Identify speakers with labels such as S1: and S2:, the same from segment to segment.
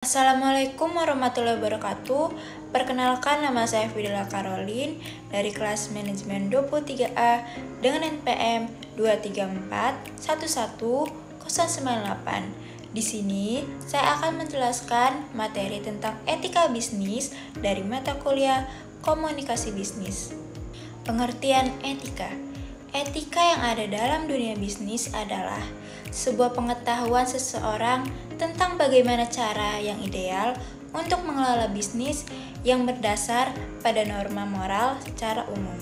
S1: Assalamualaikum warahmatullahi wabarakatuh. Perkenalkan, nama saya Fidela Caroline dari kelas manajemen 23A dengan NPM 234111098. Di sini saya akan menjelaskan materi tentang etika bisnis dari mata kuliah Komunikasi Bisnis. Pengertian etika. Etika yang ada dalam dunia bisnis adalah sebuah pengetahuan seseorang tentang bagaimana cara yang ideal untuk mengelola bisnis yang berdasar pada norma moral secara umum.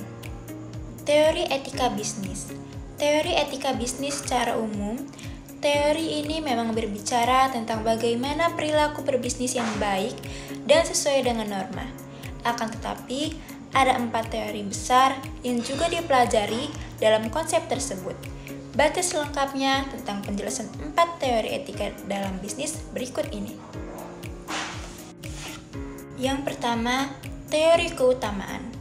S1: Teori etika bisnis. Teori etika bisnis secara umum, teori ini memang berbicara tentang bagaimana perilaku berbisnis yang baik dan sesuai dengan norma. Akan tetapi, ada 4 teori besar yang juga dipelajari dalam konsep tersebut. Baca selengkapnya tentang penjelasan 4 teori etika dalam bisnis berikut ini. Yang pertama, teori keutamaan.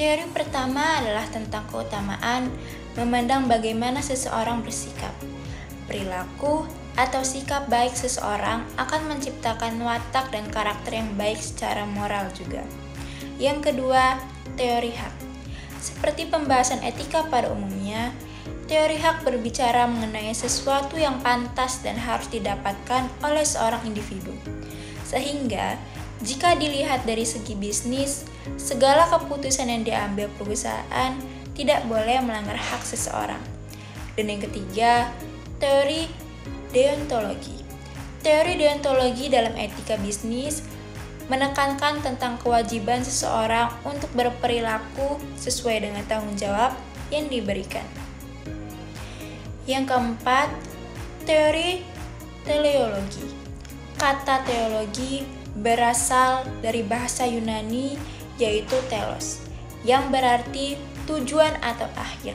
S1: Teori pertama adalah tentang keutamaan, memandang bagaimana seseorang bersikap. Perilaku atau sikap baik seseorang akan menciptakan watak dan karakter yang baik secara moral juga. Yang kedua, teori hak. Seperti pembahasan etika pada umumnya, teori hak berbicara mengenai sesuatu yang pantas dan harus didapatkan oleh seorang individu. Sehingga, jika dilihat dari segi bisnis, segala keputusan yang diambil perusahaan tidak boleh melanggar hak seseorang. Dan yang ketiga, teori deontologi. Teori deontologi dalam etika bisnis menekankan tentang kewajiban seseorang untuk berperilaku sesuai dengan tanggung jawab yang diberikan. Yang keempat, teori teleologi. Kata teologi berasal dari bahasa Yunani yaitu telos, yang berarti tujuan atau akhir.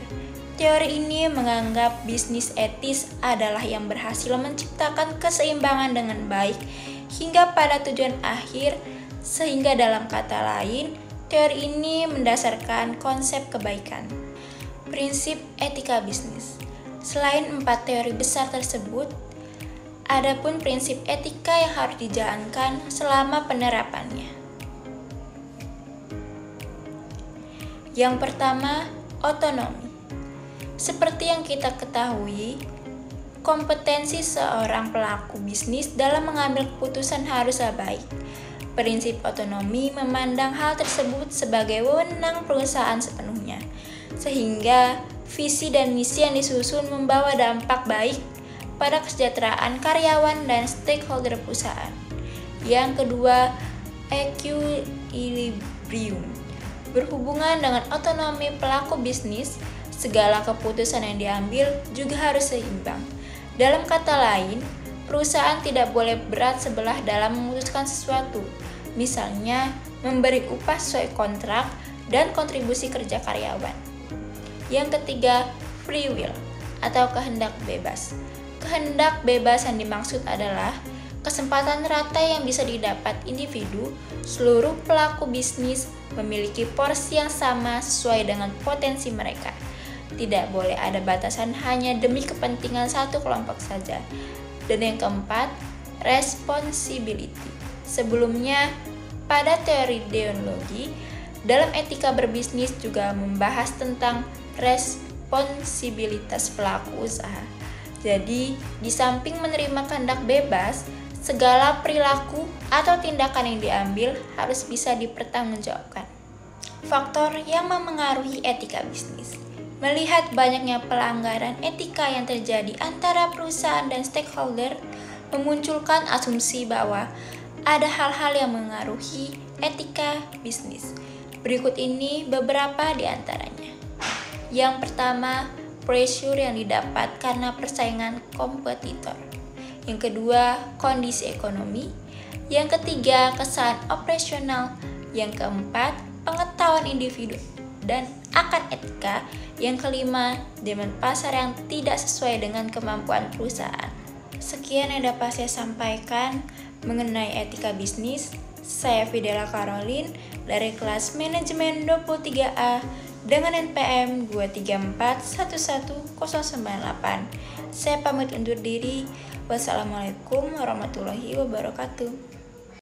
S1: Teori ini menganggap bisnis etis adalah yang berhasil menciptakan keseimbangan dengan baik hingga pada tujuan akhir, sehingga dalam kata lain, teori ini mendasarkan konsep kebaikan. Prinsip etika bisnis. Selain 4 teori besar tersebut, ada pun prinsip etika yang harus dijalankan selama penerapannya. Yang pertama, otonomi. Seperti yang kita ketahui, kompetensi seorang pelaku bisnis dalam mengambil keputusan haruslah baik. Prinsip otonomi memandang hal tersebut sebagai wewenang perusahaan sepenuhnya, sehingga visi dan misi yang disusun membawa dampak baik pada kesejahteraan karyawan dan stakeholder perusahaan. Yang kedua, equilibrium. Berhubungan dengan otonomi pelaku bisnis, segala keputusan yang diambil juga harus seimbang. Dalam kata lain, perusahaan tidak boleh berat sebelah dalam memutuskan sesuatu, misalnya memberi upah sesuai kontrak dan kontribusi kerja karyawan. Yang ketiga, free will atau kehendak bebas. Kehendak bebas yang dimaksud adalah kesempatan rata yang bisa didapat individu. Seluruh pelaku bisnis memiliki porsi yang sama sesuai dengan potensi mereka. Tidak boleh ada batasan hanya demi kepentingan satu kelompok saja. Dan yang keempat, responsibility. Sebelumnya, pada teori deontologi, dalam etika berbisnis juga membahas tentang responsibilitas pelaku usaha. Jadi, di samping menerima kehendak bebas, segala perilaku atau tindakan yang diambil harus bisa dipertanggungjawabkan. Faktor yang memengaruhi etika bisnis. Melihat banyaknya pelanggaran etika yang terjadi antara perusahaan dan stakeholder, memunculkan asumsi bahwa ada hal-hal yang mengaruhi etika bisnis. Berikut ini beberapa di antaranya. Yang pertama, pressure yang didapat karena persaingan kompetitor. Yang kedua, kondisi ekonomi. Yang ketiga, kesalahan operasional. Yang keempat, pengetahuan individu dan akan etika. Yang kelima, demand pasar yang tidak sesuai dengan kemampuan perusahaan. Sekian yang dapat saya sampaikan mengenai etika bisnis. Saya Fidela Caroline dari kelas manajemen 23A dengan NPM 234111098. Saya pamit undur diri. Wassalamualaikum warahmatullahi wabarakatuh.